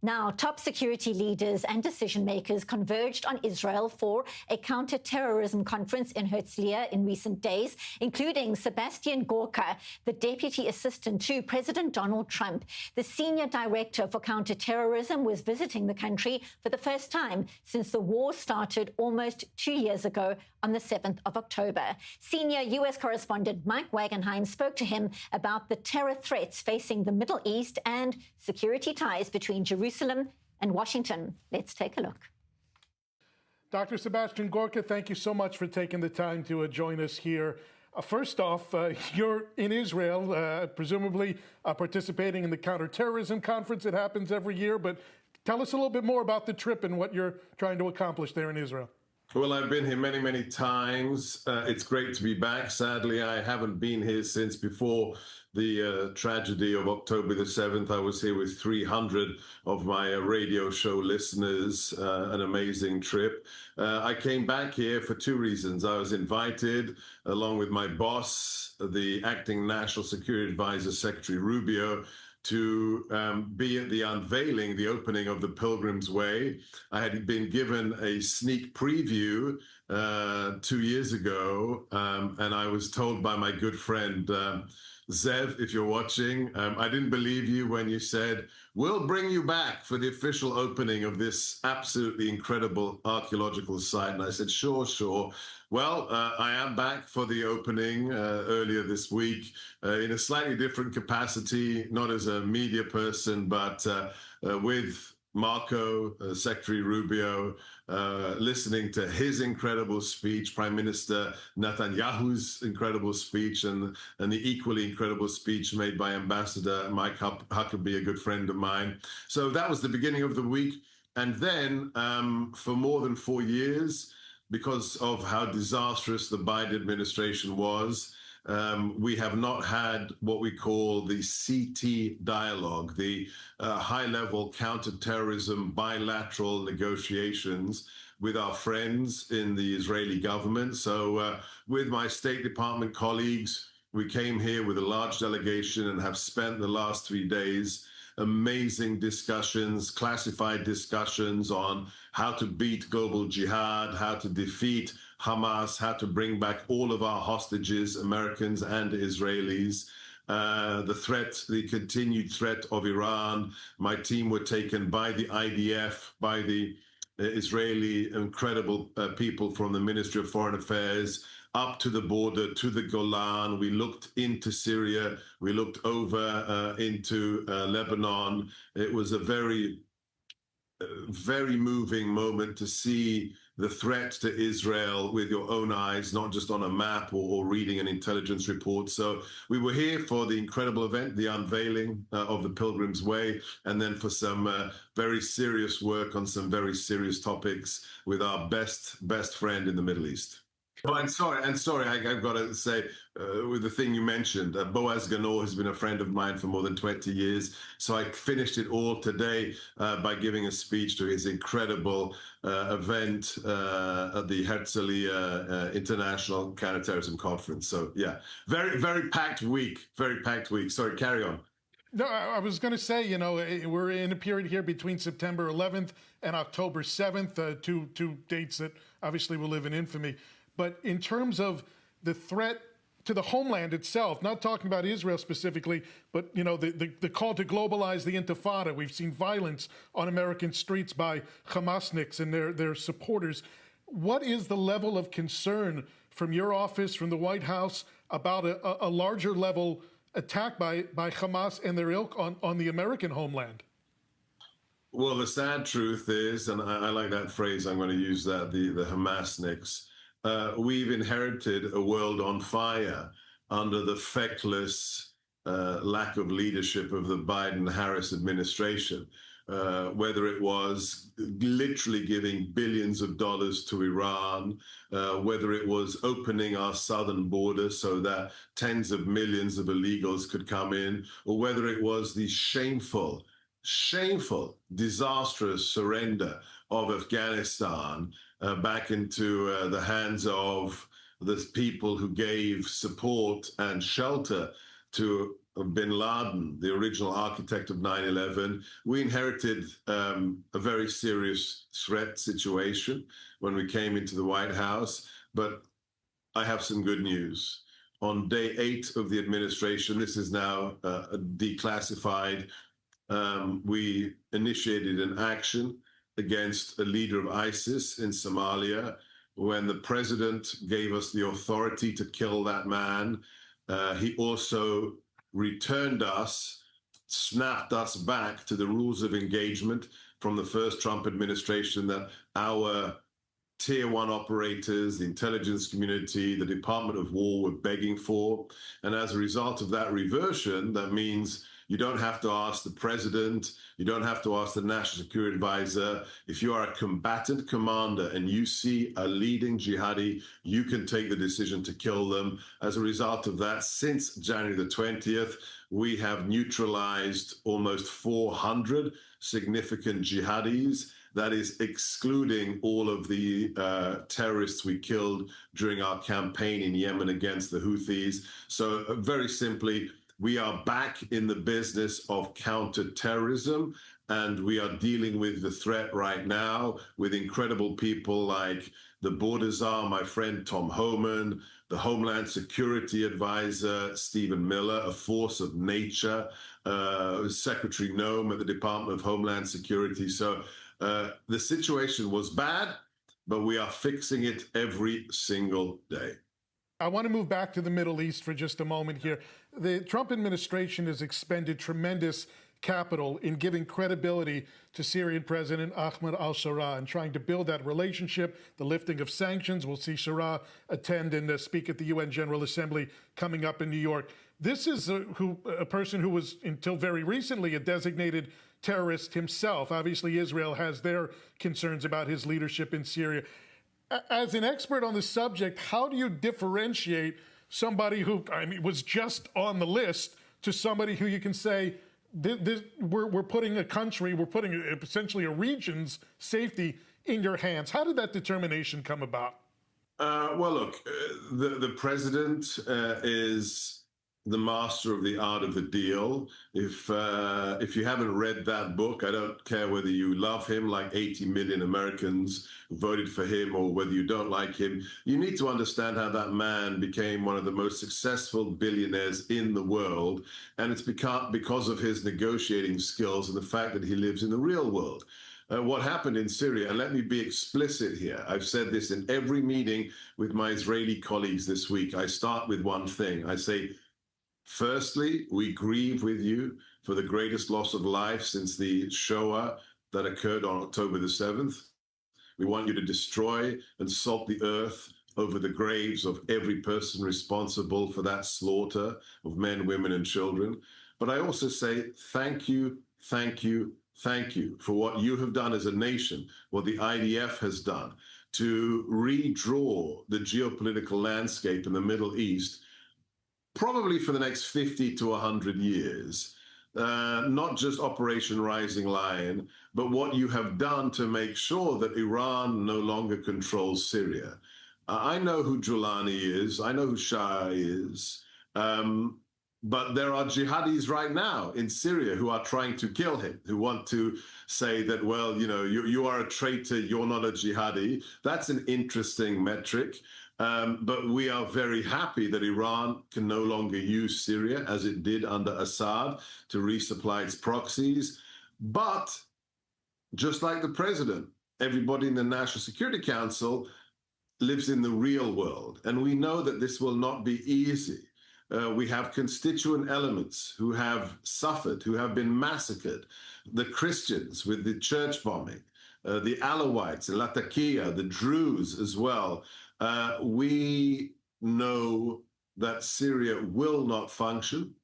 Now, top security leaders and decision makers converged on Israel for a counter-terrorism conference in Herzliya in recent days, including Sebastian Gorka, the deputy assistant to President Donald Trump. The senior director for counter-terrorism was visiting the country for the first time since the war started almost 2 years ago on the 7th of October. Senior U.S. correspondent Mike Wagenheim spoke to him about the terror threats facing the Middle East and security ties between Jerusalem and Washington. Let's take a look. Dr. Sebastian Gorka, thank you so much for taking the time to join us here. First off, you're in Israel, presumably participating in the counterterrorism conference that happens every year. But tell us a little bit more about the trip and what you're trying to accomplish there in Israel. Well, I've been here many, many times. It's great to be back. Sadly, I haven't been here since before the tragedy of October the 7th. I was here with 300 of my radio show listeners, an amazing trip. I came back here for two reasons. I was invited, along with my boss, the acting National Security Advisor, Secretary Rubio, to be at the unveiling, the opening of the Pilgrim's Way. I had been given a sneak preview 2 years ago, and I was told by my good friend, Zev, if you're watching, I didn't believe you when you said, we'll bring you back for the official opening of this absolutely incredible archaeological site. And I said, sure, sure. Well, I am back for the opening earlier this week in a slightly different capacity, not as a media person, but with Marco, Secretary Rubio, listening to his incredible speech, Prime Minister Netanyahu's incredible speech, and the equally incredible speech made by Ambassador Mike Huckabee, a good friend of mine. So that was the beginning of the week. And then for more than 4 years, because of how disastrous the Biden administration was, we have not had what we call the CT dialogue, the high-level counterterrorism bilateral negotiations with our friends in the Israeli government. So with my State Department colleagues, we came here with a large delegation and have spent the last 3 days amazing discussions, classified discussions on how to beat global jihad, how to defeat Hamas, how to bring back all of our hostages, Americans and Israelis. The continued threat of Iran. My team were taken by the IDF, by the Israeli incredible people from the Ministry of Foreign Affairs, up to the border, to the Golan. We looked into Syria. We looked over into Lebanon. It was a very, very moving moment to see the threat to Israel with your own eyes, not just on a map or reading an intelligence report. So we were here for the incredible event, the unveiling of the Pilgrim's Way, and then for some very serious work on some very serious topics with our best friend in the Middle East. Oh, and sorry, I've got to say, with the thing you mentioned, Boaz Ganor has been a friend of mine for more than 20 years. So I finished it all today by giving a speech to his incredible event at the Herzliya International Counterterrorism Conference. So yeah, very, very packed week, Sorry, carry on. No, I was going to say, you know, we're in a period here between September 11th and October 7th, two dates that obviously will live in infamy. But in terms of the threat to the homeland itself, not talking about Israel specifically, but, you know, the call to globalize the Intifada. We've seen violence on American streets by Hamasniks and their supporters. What is the level of concern from your office, from the White House, about a larger level attack by Hamas and their ilk on the American homeland? Well, the sad truth is, and I like that phrase, I'm going to use that, the Hamasniks. We've inherited a world on fire under the feckless lack of leadership of the Biden-Harris administration, whether it was literally giving billions of dollars to Iran, whether it was opening our southern border so that tens of millions of illegals could come in, or whether it was the shameful, disastrous surrender of Afghanistan back into the hands of the people who gave support and shelter to of bin Laden, the original architect of 9/11, we inherited a very serious threat situation when we came into the White House. But I have some good news. On day 8 of the administration, this is now declassified, we initiated an action against a leader of ISIS in Somalia. When the president gave us the authority to kill that man, he also returned us, snapped us back to the rules of engagement from the first Trump administration that our tier 1 operators, the intelligence community, the Department of War were begging for. And as a result of that reversion, that means you don't have to ask the president, you don't have to ask the national security advisor. If you are a combatant commander and you see a leading jihadi, you can take the decision to kill them. As a result of that, since January the 20th, we have neutralized almost 400 significant jihadis. That is excluding all of the terrorists we killed during our campaign in Yemen against the Houthis. So very simply, we are back in the business of counterterrorism, and we are dealing with the threat right now with incredible people like the border czar, my friend Tom Homan, the Homeland Security Advisor, Stephen Miller, a force of nature, Secretary Noem at the Department of Homeland Security. So the situation was bad, but we are fixing it every single day. I want to move back to the Middle East for just a moment here. The Trump administration has expended tremendous capital in giving credibility to Syrian President Ahmed al-Sharaa and trying to build that relationship, the lifting of sanctions. We'll see Sharaa attend and speak at the UN General Assembly coming up in New York. This is a person who was, until very recently, a designated terrorist himself. Obviously, Israel has their concerns about his leadership in Syria. As an expert on the subject, how do you differentiate somebody who, was just on the list to somebody who you can say, we're putting a country, we're putting essentially a region's safety in your hands? How did that determination come about? Well, look, the president is the master of the art of the deal. If you haven't read that book, I don't care whether you love him like 80 million Americans voted for him or whether you don't like him. You need to understand how that man became one of the most successful billionaires in the world. And it's because of his negotiating skills and the fact that he lives in the real world. What happened in Syria, and let me be explicit here. I've said this in every meeting with my Israeli colleagues this week. I start with one thing. I say, firstly, we grieve with you for the greatest loss of life since the Shoah that occurred on October the 7th. We want you to destroy and salt the earth over the graves of every person responsible for that slaughter of men, women, and children. But I also say thank you, thank you, thank you for what you have done as a nation, what the IDF has done to redraw the geopolitical landscape in the Middle East, probably for the next 50 to 100 years. Not just Operation Rising Lion, but what you have done to make sure that Iran no longer controls Syria. I know who Julani is, I know who Shah is, but there are jihadis right now in Syria who are trying to kill him, who want to say that, well, you are a traitor, you're not a jihadi. That's an interesting metric. But we are very happy that Iran can no longer use Syria as it did under Assad to resupply its proxies. But just like the president, everybody in the National Security Council lives in the real world. And we know that this will not be easy. We have constituent elements who have suffered, who have been massacred. The Christians with the church bombing, the Alawites in Latakia, the Druze as well. We know that Syria will not function,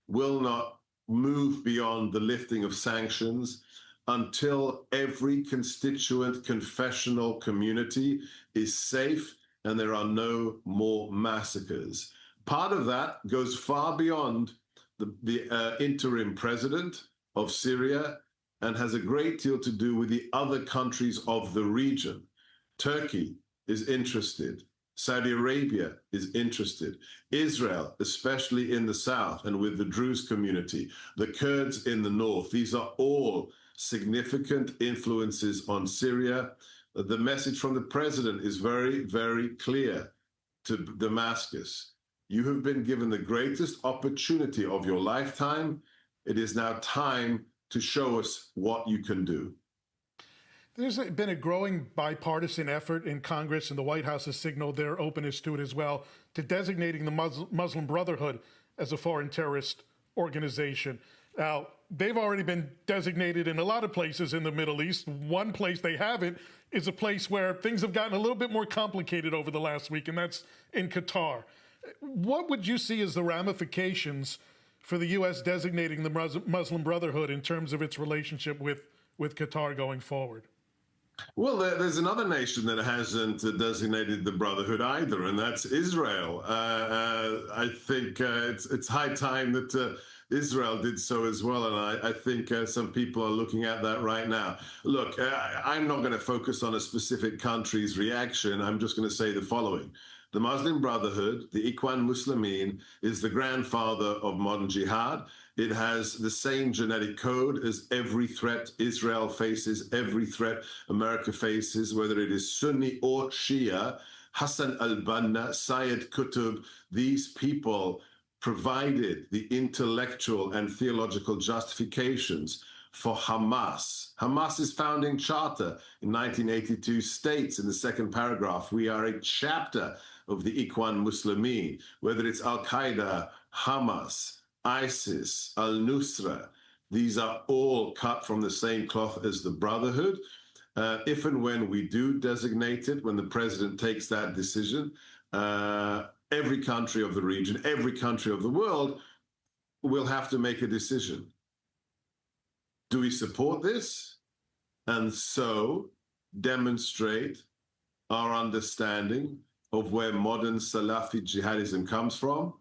will not move beyond the lifting of sanctions until every constituent confessional community is safe and there are no more massacres. Part of that goes far beyond the interim president of Syria and has a great deal to do with the other countries of the region. Turkey is interested. Saudi Arabia is interested. Israel, especially in the south and with the Druze community, the Kurds in the north, these are all significant influences on Syria. The message from the president is very, very clear to Damascus. You have been given the greatest opportunity of your lifetime. It is now time to show us what you can do. There's been a growing bipartisan effort in Congress, and the White House has signaled their openness to it as well, to designating the Muslim Brotherhood as a foreign terrorist organization. Now, they've already been designated in a lot of places in the Middle East. One place they haven't is a place where things have gotten a little bit more complicated over the last week, and that's in Qatar. What would you see as the ramifications for the U.S. designating the Muslim Brotherhood in terms of its relationship with Qatar going forward? Well, there's another nation that hasn't designated the Brotherhood either, and that's Israel. I think it's high time that Israel did so as well, and I think some people are looking at that right now. Look, I'm not going to focus on a specific country's reaction. I'm just going to say the following. The Muslim Brotherhood, the Ikhwan Muslimin, is the grandfather of modern jihad. It has the same genetic code as every threat Israel faces, every threat America faces, whether it is Sunni or Shia. Hassan al-Banna, Syed Qutb, these people provided the intellectual and theological justifications for Hamas. Hamas's founding charter in 1982 states in the second paragraph, we are a chapter of the Ikhwan Muslimin, whether it's Al-Qaeda, Hamas, ISIS, Al-Nusra. These are all cut from the same cloth as the Brotherhood. If and when we do designate it, when the president takes that decision, every country of the region, every country of the world will have to make a decision. Do we support this? And so demonstrate our understanding of where modern Salafi jihadism comes from?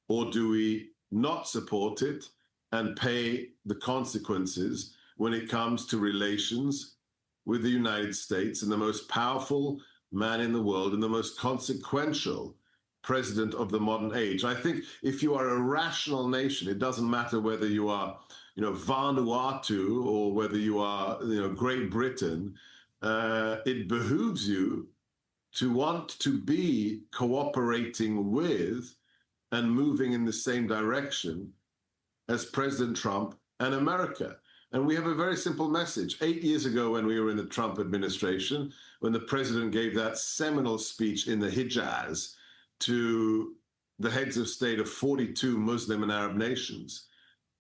Or do we not support it and pay the consequences when it comes to relations with the United States and the most powerful man in the world and the most consequential president of the modern age? I think if you are a rational nation, it doesn't matter whether you are, Vanuatu or whether you are, Great Britain, it behooves you to want to be cooperating with and moving in the same direction as President Trump and America. And we have a very simple message. 8 years ago, when we were in the Trump administration, when the president gave that seminal speech in the Hijaz to the heads of state of 42 Muslim and Arab nations,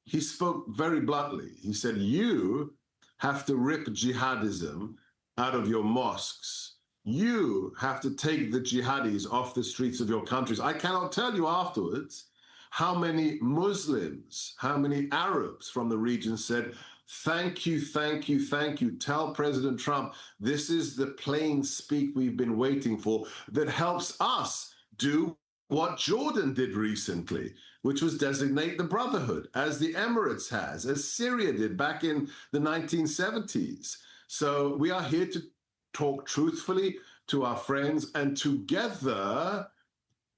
he spoke very bluntly. He said, you have to rip jihadism out of your mosques. You have to take the jihadis off the streets of your countries. I cannot tell you afterwards how many Muslims, how many Arabs from the region said, thank you, thank you, thank you. Tell President Trump, this is the plain speak we've been waiting for that helps us do what Jordan did recently, which was designate the Brotherhood, as the Emirates has, as Syria did back in the 1970s. So we are here to talk truthfully to our friends and together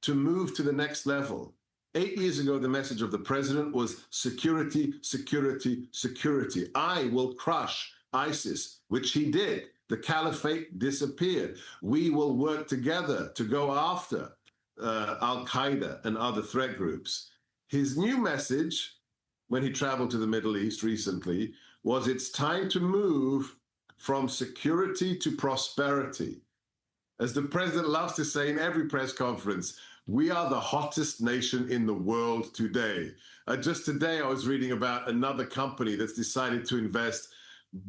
to move to the next level. 8 years ago, the message of the president was security, security, security. I will crush ISIS, which he did. The caliphate disappeared. We will work together to go after Al-Qaeda and other threat groups. His new message, when he traveled to the Middle East recently, was it's time to move from security to prosperity. As the president loves to say in every press conference, we are the hottest nation in the world today. Just today, I was reading about another company that's decided to invest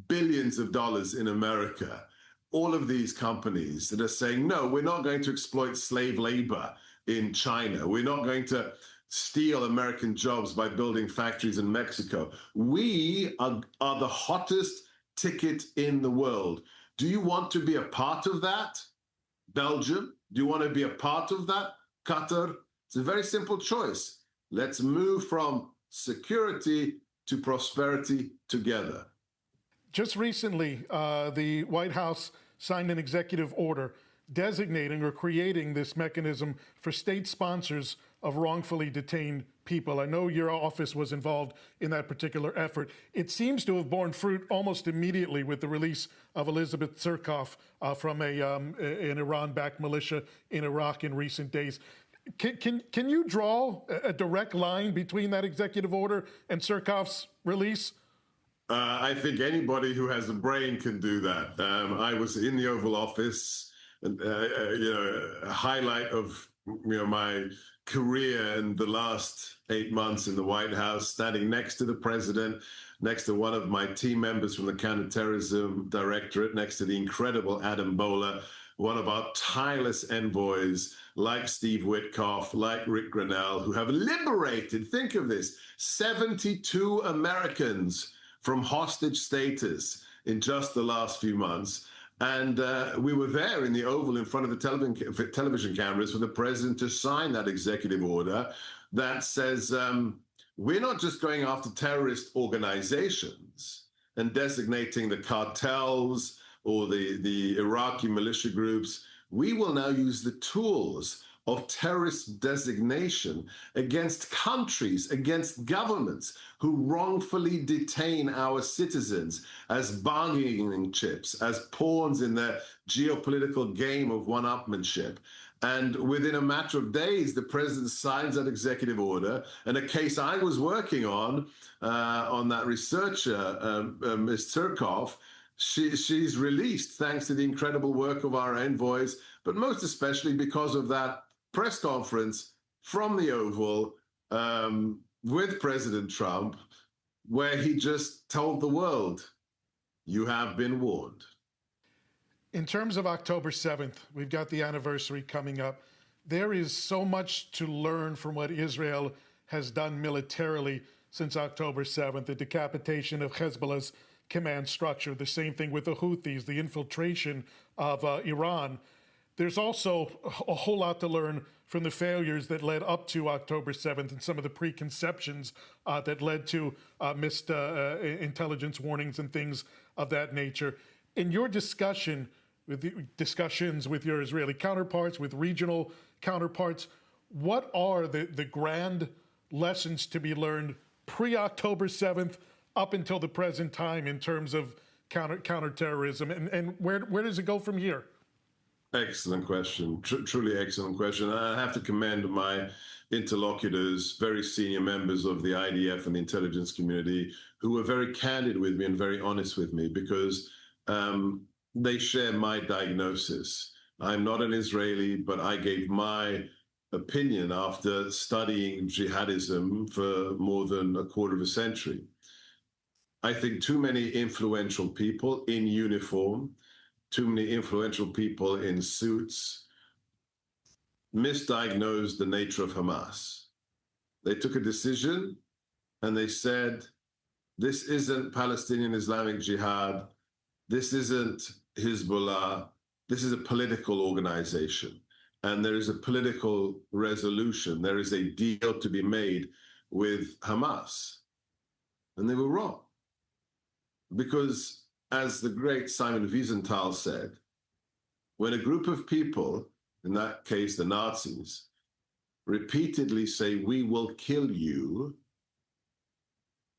billions of dollars in America. All of these companies that are saying, no, we're not going to exploit slave labor in China. We're not going to steal American jobs by building factories in Mexico. We are the hottest ticket in the world. Do you want to be a part of that? Belgium? Do you want to be a part of that? Qatar? It's a very simple choice. Let's move from security to prosperity together. Just recently, the White House signed an executive order designating or creating this mechanism for state sponsors of wrongfully detained people. I know your office was involved in that particular effort. It seems to have borne fruit almost immediately with the release of Elizabeth Surkov from an Iran-backed militia in Iraq in recent days. Can you draw a direct line between that executive order and Surkov's release? I think anybody who has a brain can do that. I was in the Oval Office, and a highlight of my career in the last 8 months in the White House, standing next to the president, next to one of my team members from the Counterterrorism Directorate, next to the incredible Adam Bowler, one of our tireless envoys like Steve Witkoff, like Rick Grenell, who have liberated, think of this, 72 Americans from hostage status in just the last few months. And we were there in the Oval in front of the television cameras for the president to sign that executive order that says we're not just going after terrorist organizations and designating the cartels or the Iraqi militia groups. We will now use the tools of terrorist designation against countries, against governments who wrongfully detain our citizens as bargaining chips, as pawns in their geopolitical game of one-upmanship. And within a matter of days, the president signs that executive order. And a case I was working on that researcher, Ms. Surkov, she's released thanks to the incredible work of our envoys, but most especially because of that press conference from the Oval with President Trump, where he just told the world, you have been warned. In terms of October 7th, we've got the anniversary coming up. There is so much to learn from what Israel has done militarily since October 7th, the decapitation of Hezbollah's command structure, the same thing with the Houthis, the infiltration of Iran. There's also a whole lot to learn from the failures that led up to October 7th and some of the preconceptions that led to missed intelligence warnings and things of that nature. In your discussions with your Israeli counterparts, with regional counterparts, what are the grand lessons to be learned pre-October 7th up until the present time in terms of counterterrorism, and where does it go from here? Excellent question. Truly excellent question. I have to commend my interlocutors, very senior members of the IDF and the intelligence community, who were very candid with me and very honest with me, because they share my diagnosis. I'm not an Israeli, but I gave my opinion after studying jihadism for more than a quarter of a century. I think too many influential people in uniform, too many influential people in suits misdiagnosed the nature of Hamas. They took a decision and they said, this isn't Palestinian Islamic Jihad, this isn't Hezbollah, this is a political organization. And there is a political resolution. There is a deal to be made with Hamas. And they were wrong. Because, as the great Simon Wiesenthal said, when a group of people, in that case the Nazis, repeatedly say, we will kill you,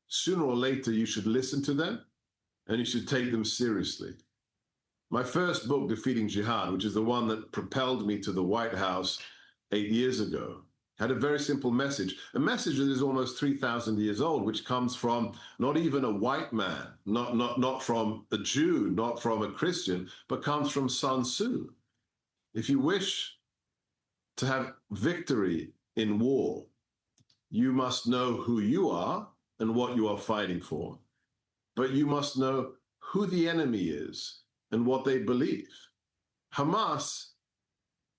sooner or later you should listen to them and you should take them seriously. My first book, Defeating Jihad, which is the one that propelled me to the White House 8 years ago, had a very simple message, a message that is almost 3,000 years old, which comes from not even a white man, not from a Jew, not from a Christian, but comes from Sun Tzu. If you wish to have victory in war, you must know who you are and what you are fighting for, but you must know who the enemy is and what they believe. Hamas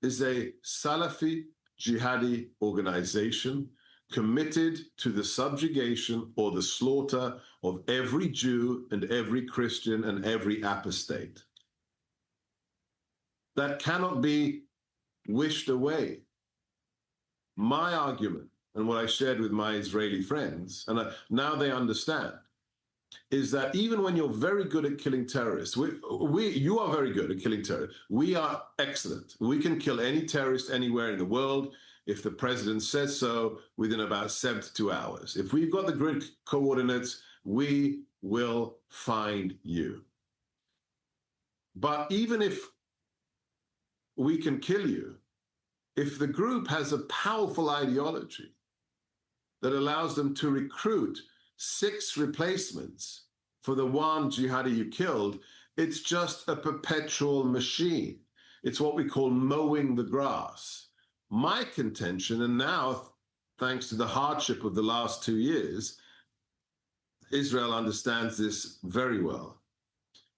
is a Salafi jihadi organization committed to the subjugation or the slaughter of every Jew and every Christian and every apostate. That cannot be wished away. My argument, and what I shared with my Israeli friends, and now they understand, is that even when you're very good at killing terrorists, you are very good at killing terrorists. We are excellent. We can kill any terrorist anywhere in the world if the president says so within about 72 hours. If we've got the grid coordinates, we will find you. But even if we can kill you, if the group has a powerful ideology that allows them to recruit 6 replacements for the one jihadi you killed, it's just a perpetual machine. It's what we call mowing the grass. My contention, and now, thanks to the hardship of the last 2 years, Israel understands this very well,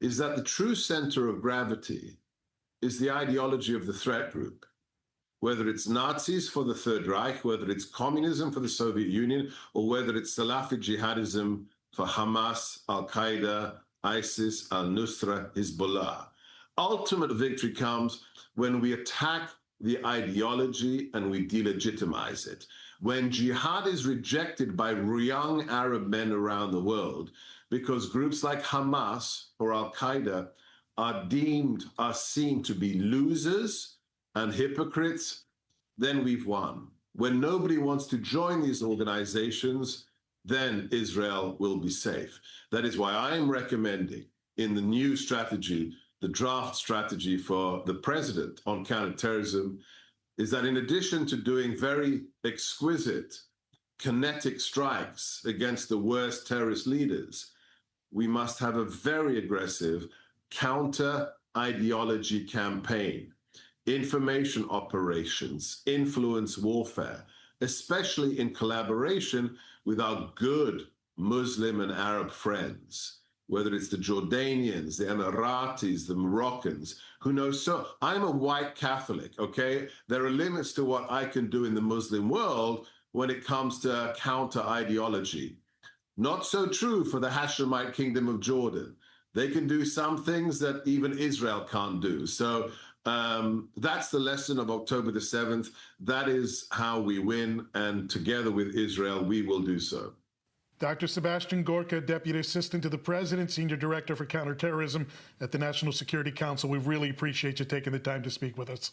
is that the true center of gravity is the ideology of the threat group. Whether it's Nazis for the Third Reich, whether it's communism for the Soviet Union, or whether it's Salafi jihadism for Hamas, Al-Qaeda, ISIS, Al-Nusra, Hezbollah. Ultimate victory comes when we attack the ideology and we delegitimize it. When jihad is rejected by young Arab men around the world, because groups like Hamas or Al-Qaeda are seen to be losers and hypocrites, then we've won. When nobody wants to join these organizations, then Israel will be safe. That is why I am recommending in the new strategy, the draft strategy for the president on counterterrorism, is that in addition to doing very exquisite kinetic strikes against the worst terrorist leaders, we must have a very aggressive counter-ideology campaign, information operations, influence warfare, especially in collaboration with our good Muslim and Arab friends, whether it's the Jordanians, the Emiratis, the Moroccans, who know so. I'm a white Catholic, okay? There are limits to what I can do in the Muslim world when it comes to counter-ideology. Not so true for the Hashemite Kingdom of Jordan. They can do some things that even Israel can't do. So that's the lesson of October the 7th. That is how we win. And together with Israel, we will do so. Dr. Sebastian Gorka, Deputy Assistant to the President, Senior Director for Counterterrorism at the National Security Council. We really appreciate you taking the time to speak with us.